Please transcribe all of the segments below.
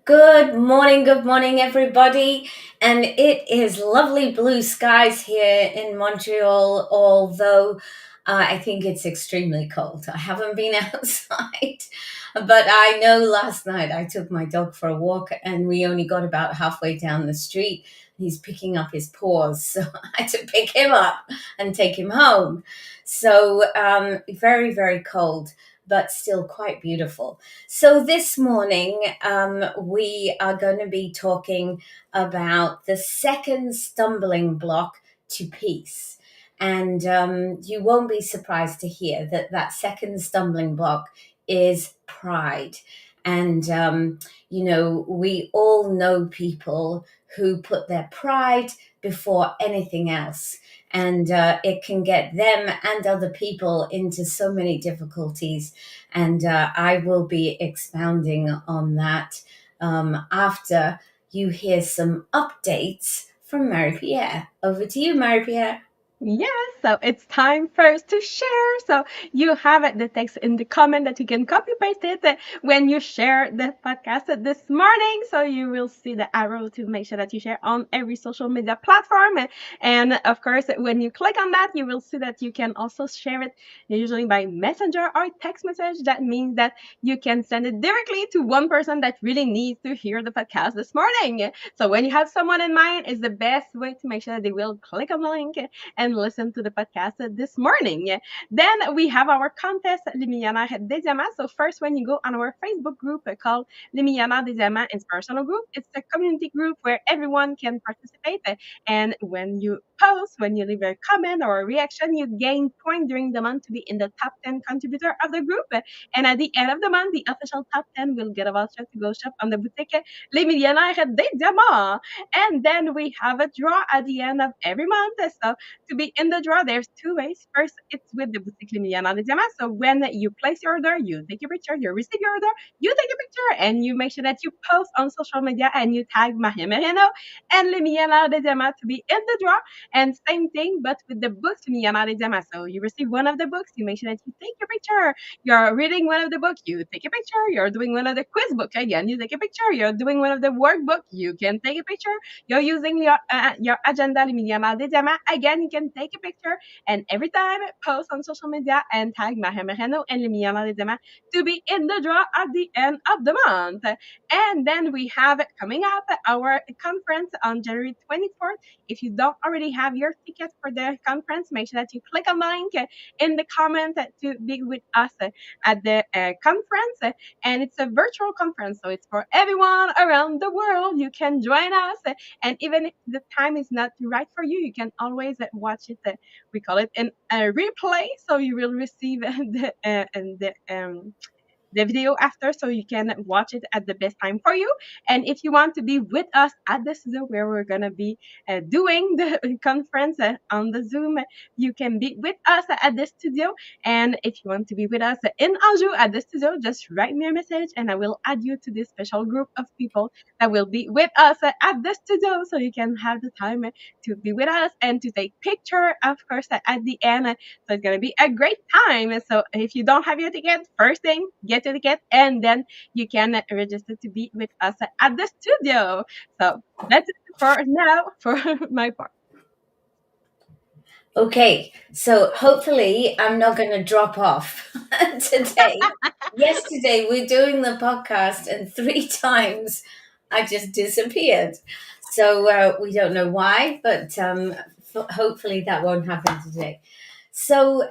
Good morning, everybody. And it is lovely blue skies here in Montreal, although I think it's extremely cold. I haven't been outside, but I know last night I took my dog for a walk and we only got about halfway down the street. He's picking up his paws, so I had to pick him up and take him home. So, very, very cold, but still quite beautiful. So, this morning, we are going to be talking about the second stumbling block to peace. And you won't be surprised to hear that that second stumbling block is pride. And, we all know people who put their pride before anything else. And it can get them and other people into so many difficulties, and I will be expounding on that after you hear some updates from Mary Pierre. Over to you, Mary Pierre. Yes, so it's time for us to share. So you have the text in the comment that you can copy paste it when you share the podcast this morning. So you will see the arrow to make sure that you share on every social media platform. And of course, when you click on that, you will see that you can also share it usually by messenger or text message. That means that you can send it directly to one person that really needs to hear the podcast this morning. So when you have someone in mind, it's the best way to make sure that they will click on the link and listen to the podcast this morning. Then we have our contest, Les Millionnaires des Diamants. So first, when you go on our Facebook group called Les Millionnaires des Diamants Inspirational Group, it's a community group where everyone can participate. And when you post, when you leave a comment or a reaction, you gain points during the month to be in the top 10 contributor of the group. And at the end of the month, the official top 10 will get a voucher to go shop on the boutique Les Millionnaires des Diamants. And then we have a draw at the end of every month. So to be in the draw, there's two ways. First, it's with the Boutique Les Millionnaires des Diamants. So when you place your order, you take a picture, you receive your order, you take a picture, and you make sure that you post on social media and you tag Maria Merino and Les Millionnaires des Diamants to be in the draw. And same thing, but with the books Les Millionnaires des Diamants. So you receive one of the books, you make sure that you take a picture. You're reading one of the books, you take a picture. You're doing one of the quiz book, again, you take a picture. You're doing one of the workbook, you can take a picture. You're using your agenda Les Millionnaires des Diamants, again, you can take a picture, and every time post on social media and tag Maria Moreno and Les Millionnaires des Diamants to be in the draw at the end of the month. And then we have coming up our conference on January 24th. If you don't already have your ticket for the conference, make sure that you click on the link in the comment to be with us at the conference. And it's a virtual conference, so it's for everyone around the world. You can join us, and even if the time is not right for you, you can always watch it. We call it in a replay, so you will receive the video after, so you can watch it at the best time for you. And if you want to be with us at the studio where we're going to be doing the conference on the Zoom, you can be with us at the studio. And if you want to be with us in Anjou at the studio, just write me a message and I will add you to this special group of people that will be with us at the studio, so you can have the time to be with us and to take picture, of course, at the end. So it's going to be a great time. So if you don't have your ticket, first thing, get your ticket, and then you can register to be with us at the studio. So that's it for now for my part. Okay, so hopefully I'm not going to drop off today. Yesterday we're doing the podcast, and three times I just disappeared. So we don't know why, but hopefully that won't happen today. So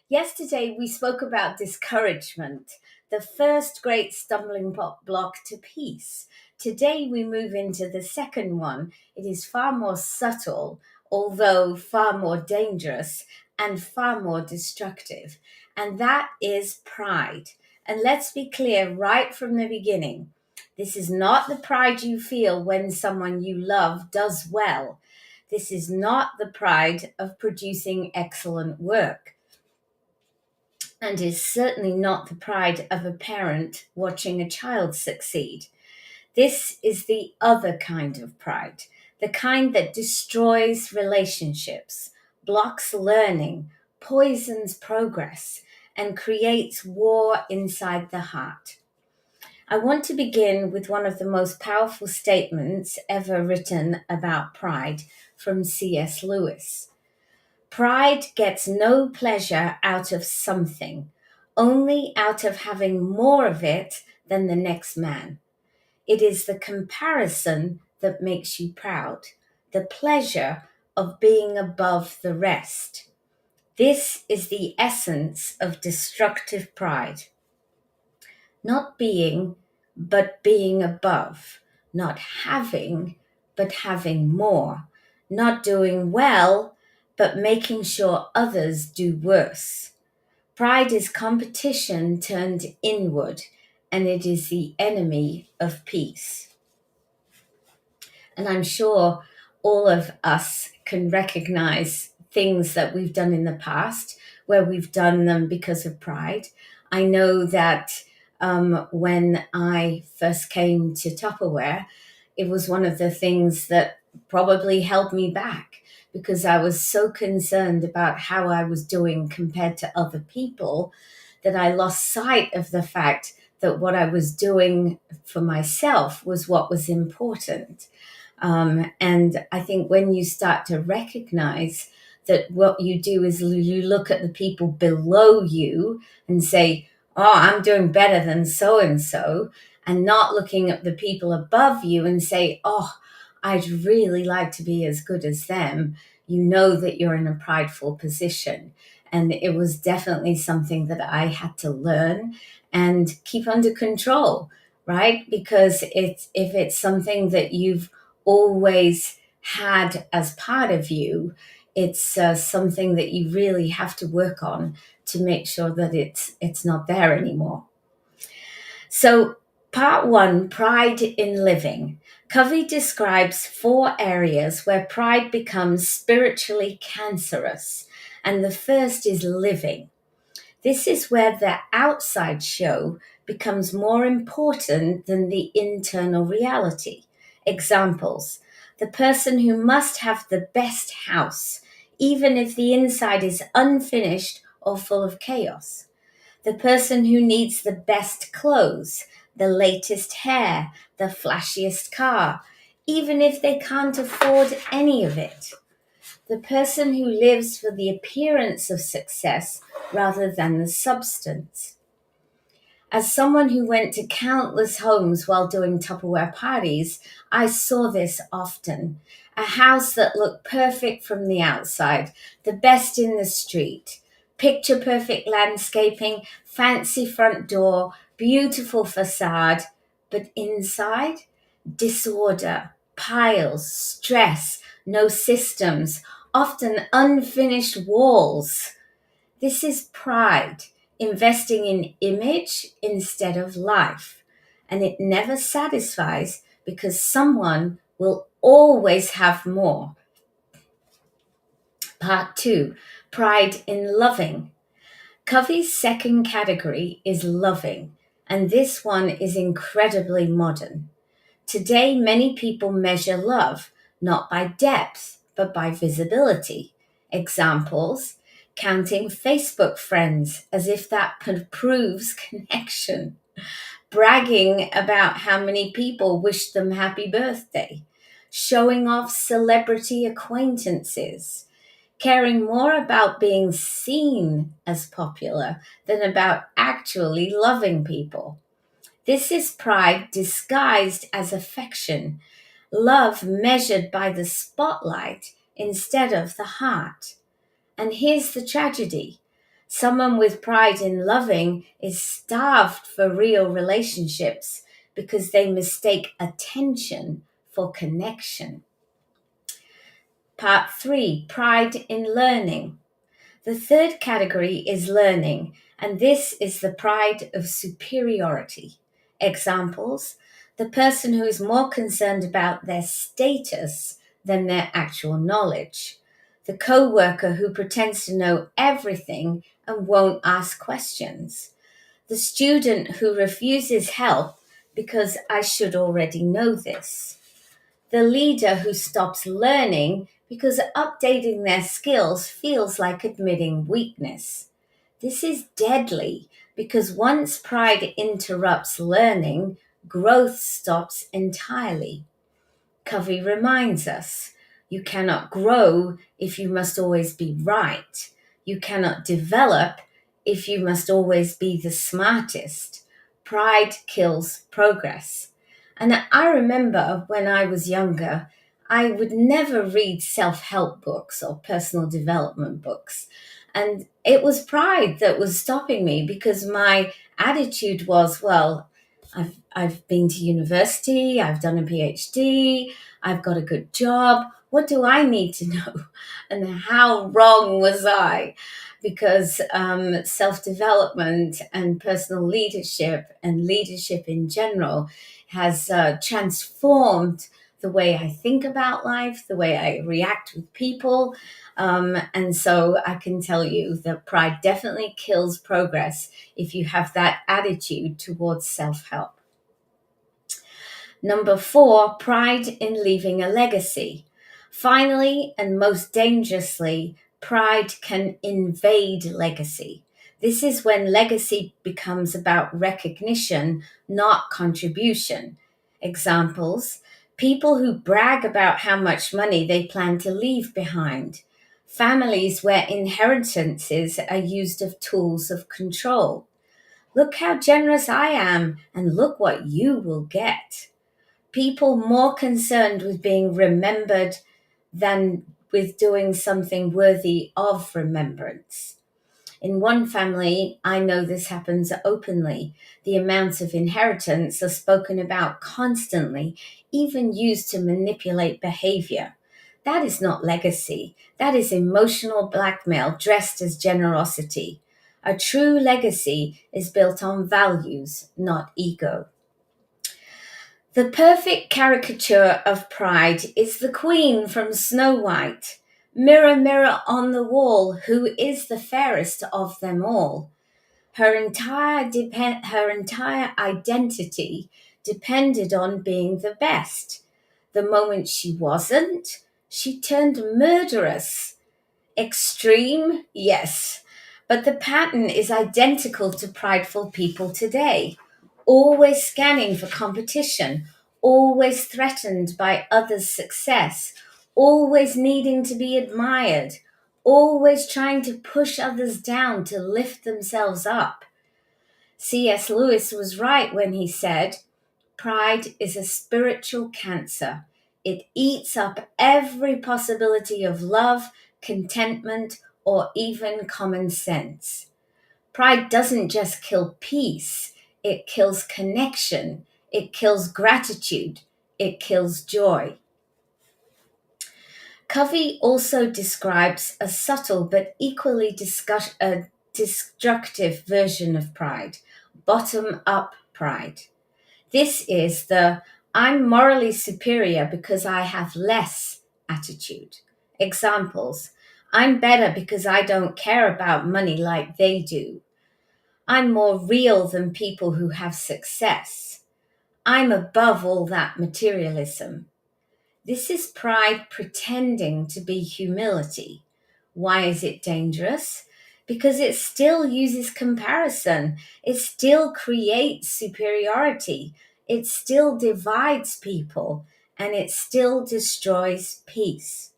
yesterday we spoke about discouragement, the first great stumbling block to peace. Today we move into the second one. It is far more subtle, although far more dangerous and far more destructive. And that is pride. And let's be clear right from the beginning, this is not the pride you feel when someone you love does well. This is not the pride of producing excellent work, and is certainly not the pride of a parent watching a child succeed. This is the other kind of pride, the kind that destroys relationships, blocks learning, poisons progress, and creates war inside the heart. I want to begin with one of the most powerful statements ever written about pride from C.S. Lewis. Pride gets no pleasure out of something, only out of having more of it than the next man. It is the comparison that makes you proud, the pleasure of being above the rest. This is the essence of destructive pride. Not being, but being above. Not having, but having more. Not doing well, but making sure others do worse. Pride is competition turned inward, and it is the enemy of peace. And I'm sure all of us can recognize things that we've done in the past where we've done them because of pride. I know that when I first came to Tupperware, it was one of the things that probably held me back because I was so concerned about how I was doing compared to other people that I lost sight of the fact that what I was doing for myself was what was important. And I think when you start to recognize that what you do is you look at the people below you and say, oh, I'm doing better than so and so, and not looking at the people above you and say, oh, I'd really like to be as good as them, you know that you're in a prideful position. And it was definitely something that I had to learn and keep under control, right? Because if it's something that you've always had as part of you, it's something that you really have to work on to make sure that it's not there anymore. So, part one, pride in living. Covey describes 4 areas where pride becomes spiritually cancerous, and the first is living. This is where the outside show becomes more important than the internal reality. Examples: the person who must have the best house, even if the inside is unfinished or full of chaos. The person who needs the best clothes, the latest hair, the flashiest car, even if they can't afford any of it. The person who lives for the appearance of success rather than the substance. As someone who went to countless homes while doing Tupperware parties, I saw this often. A house that looked perfect from the outside, the best in the street, picture perfect landscaping, fancy front door, beautiful facade, but inside, disorder, piles, stress, no systems, often unfinished walls. This is pride, investing in image instead of life. And it never satisfies because someone will always have more. Part two, pride in loving. Covey's second category is loving, and this one is incredibly modern. Today, many people measure love not by depth, but by visibility. Examples: counting Facebook friends as if that proves connection, bragging about how many people wish them happy birthday, showing off celebrity acquaintances, caring more about being seen as popular than about actually loving people. This is pride disguised as affection, love measured by the spotlight instead of the heart. And here's the tragedy: someone with pride in loving is starved for real relationships because they mistake attention for connection. Part three, pride in learning. The third category is learning, and this is the pride of superiority. Examples: the person who is more concerned about their status than their actual knowledge, the co-worker who pretends to know everything and won't ask questions, the student who refuses help because I should already know this, the leader who stops learning because updating their skills feels like admitting weakness. This is deadly because once pride interrupts learning, growth stops entirely. Covey reminds us you cannot grow if you must always be right. You cannot develop if you must always be the smartest. Pride kills progress. And I remember when I was younger, I would never read self help books or personal development books. And it was pride that was stopping me because my attitude was, well, I've been to university, I've done a PhD, I've got a good job. What do I need to know? And how wrong was I? Because self development and personal leadership and leadership in general has transformed the way I think about life, the way I react with people. And so I can tell you that pride definitely kills progress if you have that attitude towards self help. Number 4, pride in leaving a legacy. Finally, and most dangerously, pride can invade legacy. This is when legacy becomes about recognition, not contribution. Examples: people who brag about how much money they plan to leave behind. Families where inheritances are used as tools of control. Look how generous I am, and look what you will get. People more concerned with being remembered than with doing something worthy of remembrance. In one family, I know this happens openly. The amounts of inheritance are spoken about constantly, even used to manipulate behavior. That is not legacy. That is emotional blackmail dressed as generosity. A true legacy is built on values, not ego. The perfect caricature of pride is the queen from Snow White. Mirror, mirror on the wall, who is the fairest of them all? Her entire identity depended on being the best. The moment she wasn't, she turned murderous. Extreme, yes, but the pattern is identical to prideful people today. Always scanning for competition, always threatened by others' success, always needing to be admired, always trying to push others down to lift themselves up. C.S. Lewis was right when he said, pride is a spiritual cancer. It eats up every possibility of love, contentment, or even common sense. Pride doesn't just kill peace, it kills connection, it kills gratitude, it kills joy. Covey also describes a subtle but equally destructive version of pride, bottom up pride. This is the I'm morally superior because I have less attitude. Examples: I'm better because I don't care about money like they do. I'm more real than people who have success. I'm above all that materialism. This is pride pretending to be humility. Why is it dangerous? Because it still uses comparison. It still creates superiority. It still divides people. And it still destroys peace.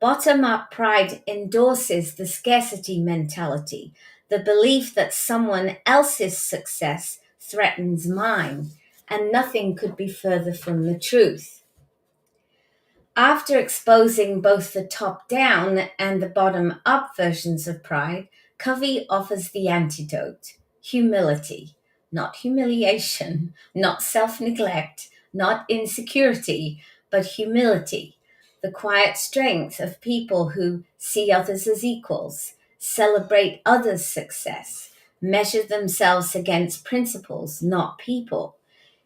Bottom up pride endorses the scarcity mentality, the belief that someone else's success threatens mine, and nothing could be further from the truth. After exposing both the top down and the bottom up versions of pride, Covey offers the antidote: humility, not humiliation, not self neglect, not insecurity, but humility, the quiet strength of people who see others as equals, celebrate others' success, measure themselves against principles, not people,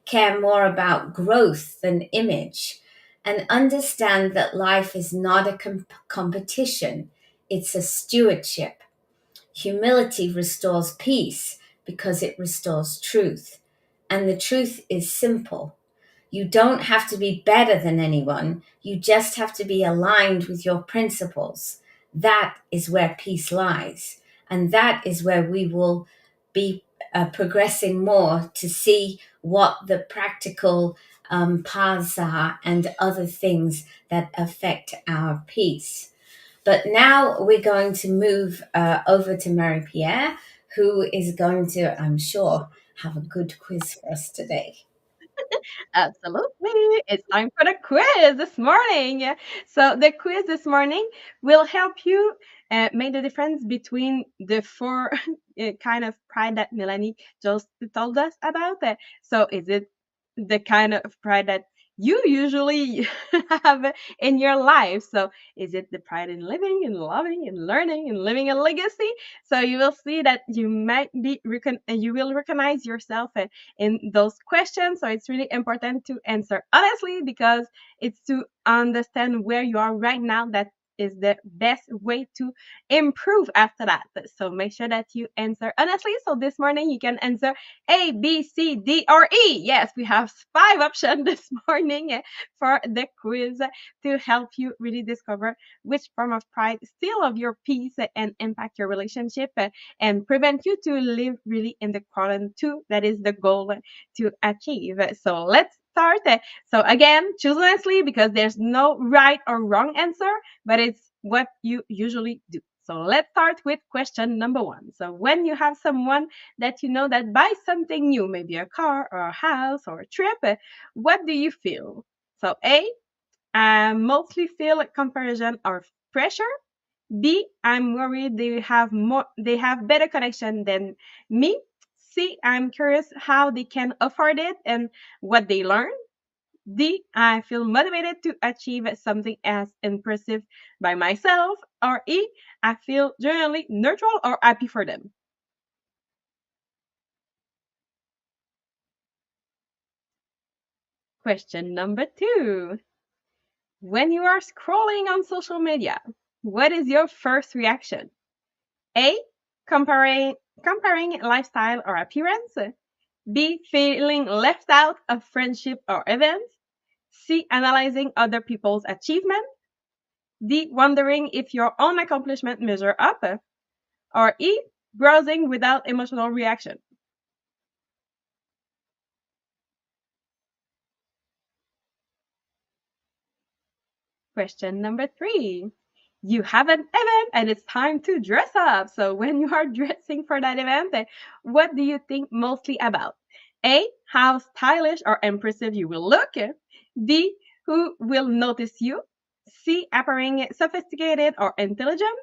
care more about growth than image, and understand that life is not a competition, it's a stewardship. Humility restores peace because it restores truth. And the truth is simple. You don't have to be better than anyone, you just have to be aligned with your principles. That is where peace lies. And that is where we will be progressing more to see what the practical paths are and other things that affect our peace. But now we're going to move over to Marie Pierre, who is going to, I'm sure, have a good quiz for us today. Absolutely. It's time for the quiz this morning. So, the quiz this morning will help you make the difference between the four kind of pride that Melanie just told us about. So, is it the kind of pride that you usually have in your life? So, is it the pride in living and loving and learning and living a legacy? So, you will see that you might be, you will recognize yourself in those questions. So it's really important to answer honestly because it's to understand where you are right now that is the best way to improve after that. So make sure that you answer honestly. So this morning you can answer A, B, C, D, or E. Yes, we have 5 options this morning for the quiz to help you really discover which form of pride steal of your peace and impact your relationship and prevent you to live really in the quadrant two. That is the goal to achieve. So let's start. So again, choose honestly because there's no right or wrong answer, but it's what you usually do. So let's start with question number one. So when you have someone that you know that buys something new, maybe a car or a house or a trip, what do you feel? So A, I mostly feel comparison or pressure. B, I'm worried they have better connection than me. C, I'm curious how they can afford it and what they learn. D, I feel motivated to achieve something as impressive by myself. Or E, I feel generally neutral or happy for them. Question number two. When you are scrolling on social media, what is your first reaction? A, comparing lifestyle or appearance. B, feeling left out of friendship or events. C, analyzing other people's achievement. D, wondering if your own accomplishment measure up. Or E, browsing without emotional reaction. Question number three. You have an event and it's time to dress up. So when you are dressing for that event, what do you think mostly about? A, how stylish or impressive you will look. B, who will notice you. C, appearing sophisticated or intelligent.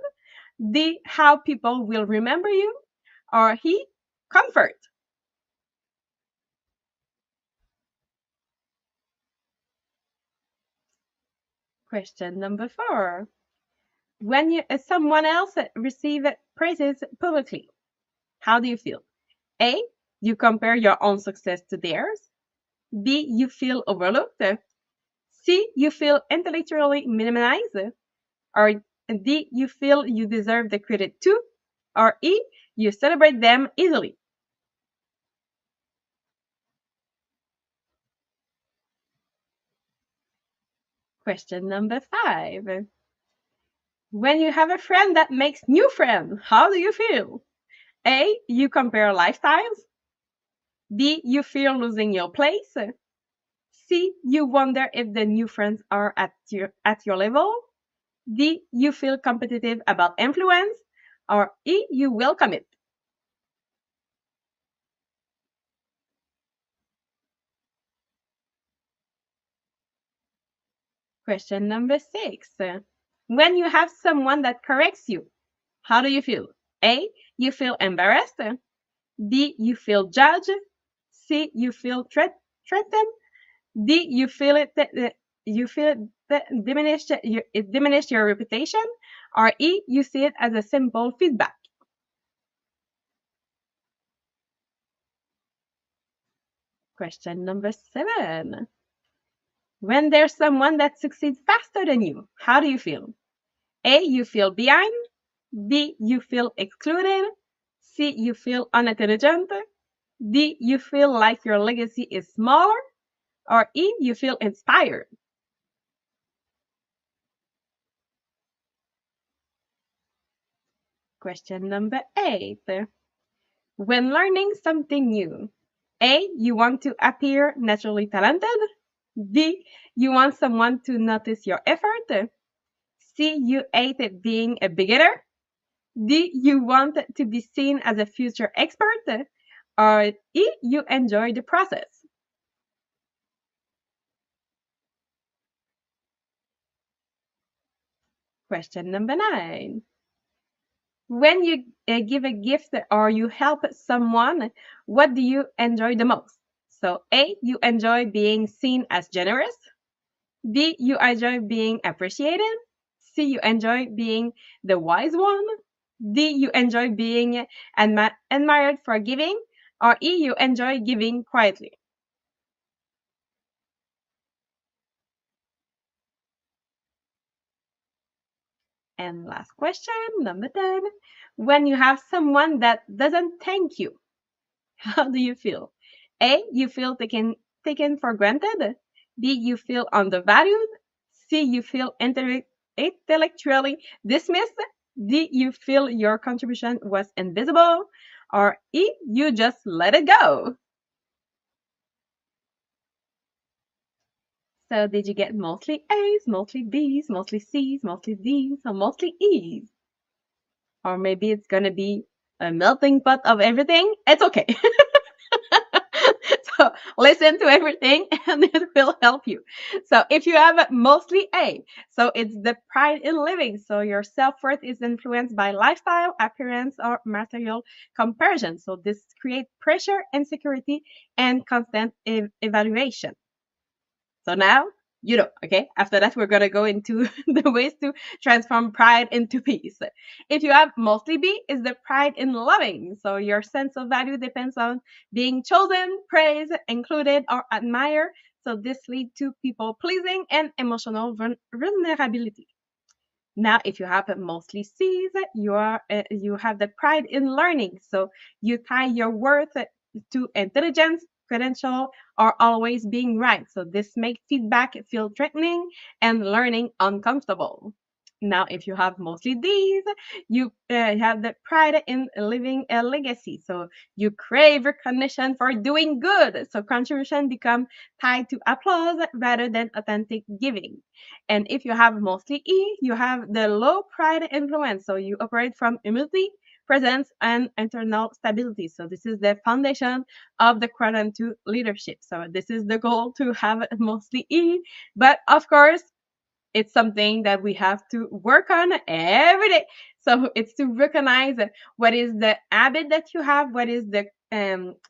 D, how people will remember you. Or E, comfort. Question number four. When someone else receive praises publicly, how do you feel? A, you compare your own success to theirs. B, you feel overlooked. C, you feel intellectually minimized. Or D, you feel you deserve the credit too. Or E, you celebrate them easily. Question number five. When you have a friend that makes new friends, how do you feel? A, you compare lifestyles. B, you fear losing your place. C, you wonder if the new friends are at your level. D, you feel competitive about influence. Or E, you welcome it. Question number six. When you have someone that corrects you, how do you feel? A, you feel embarrassed. B, you feel judged. C, you feel threatened. D, you feel it diminished it diminished your reputation. Or E, you see it as a simple feedback. Question number seven. When there's someone that succeeds faster than you, how do you feel? A, you feel behind. B, you feel excluded. C, you feel unintelligent. D, you feel like your legacy is smaller. Or E, you feel inspired. Question number eight. When learning something new, A, you want to appear naturally talented. B, you want someone to notice your effort. C, you hate being a beginner. D, you want to be seen as a future expert. Or E, you enjoy the process. Question number 9. When you give a gift or you help someone, what do you enjoy the most? So A, you enjoy being seen as generous. B, you enjoy being appreciated. C, you enjoy being the wise one. D, you enjoy being admired for giving. Or E, you enjoy giving quietly. And last question, number 10. When you have someone that doesn't thank you, how do you feel? A, you feel taken for granted. B, you feel undervalued. C, you feel intellectually dismissed. D, you feel your contribution was invisible. Or E, you just let it go. So did you get mostly A's, mostly B's, mostly C's, mostly D's, or mostly E's? Or maybe it's gonna be a melting pot of everything? It's okay. So listen to everything and it will help you. So if you have mostly A, so it's the pride in living. So your self-worth is influenced by lifestyle, appearance, or material comparison. So this creates pressure, insecurity, and constant evaluation. So now you know, okay? After that, we're gonna go into the ways to transform pride into peace. If you have mostly B, is the pride in loving. So your sense of value depends on being chosen, praised, included, or admired. So this leads to people pleasing and emotional vulnerability. Now, if you have mostly C's, you have the pride in learning. So you tie your worth to intelligence, credential, or always being right. So this makes feedback feel threatening and learning uncomfortable. Now, if you have mostly these, you have the pride in living a legacy. So you crave recognition for doing good. So contribution become tied to applause rather than authentic giving. And if you have mostly E, you have the low pride influence. So you operate from humility, presence, and internal stability. So this is the foundation of the quadrant to leadership. So this is the goal to have mostly E. But of course, it's something that we have to work on every day. So it's to recognize what is the habit that you have, what is the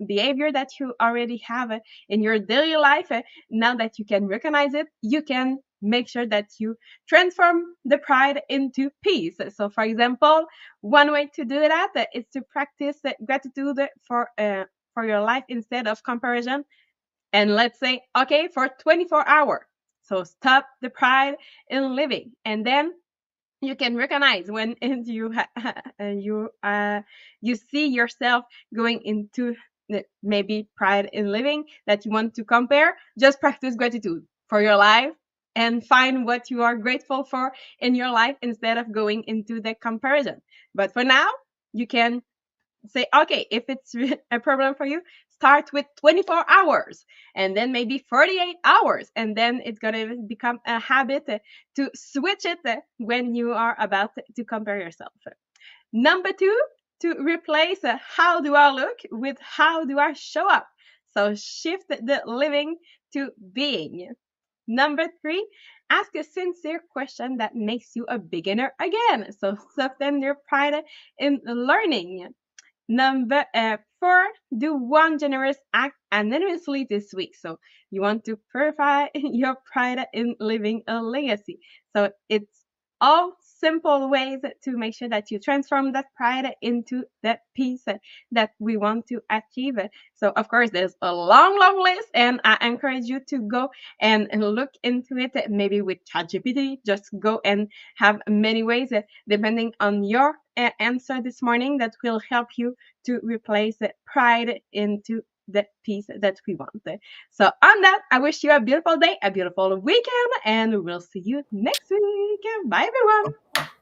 behavior that you already have in your daily life. Now that you can recognize it, you can make sure that you transform the pride into peace. So, for example, one way to do that is to practice gratitude for your life instead of comparison. And let's say, okay, for 24 hours. So stop the pride in living. And then you can recognize when you see yourself going into maybe pride in living that you want to compare. Just practice gratitude for your life and find what you are grateful for in your life instead of going into the comparison. But for now, you can say, okay, if it's a problem for you, start with 24 hours and then maybe 48 hours. And then it's going to become a habit to switch it when you are about to compare yourself. Number 2, to replace how do I look with how do I show up. So shift the living to being. Number 3, ask a sincere question that makes you a beginner again. So soften your pride in learning. Number 4, do one generous act anonymously this week. So you want to purify your pride in living a legacy. So it's all simple ways to make sure that you transform that pride into that peace that we want to achieve. So of course, there's a long, long list, and I encourage you to go and look into it. Maybe with ChatGPT, just go and have many ways depending on your answer this morning that will help you to replace pride into the peace that we want. So on that, I wish you a beautiful day, a beautiful weekend, and we'll see you next week. Bye everyone.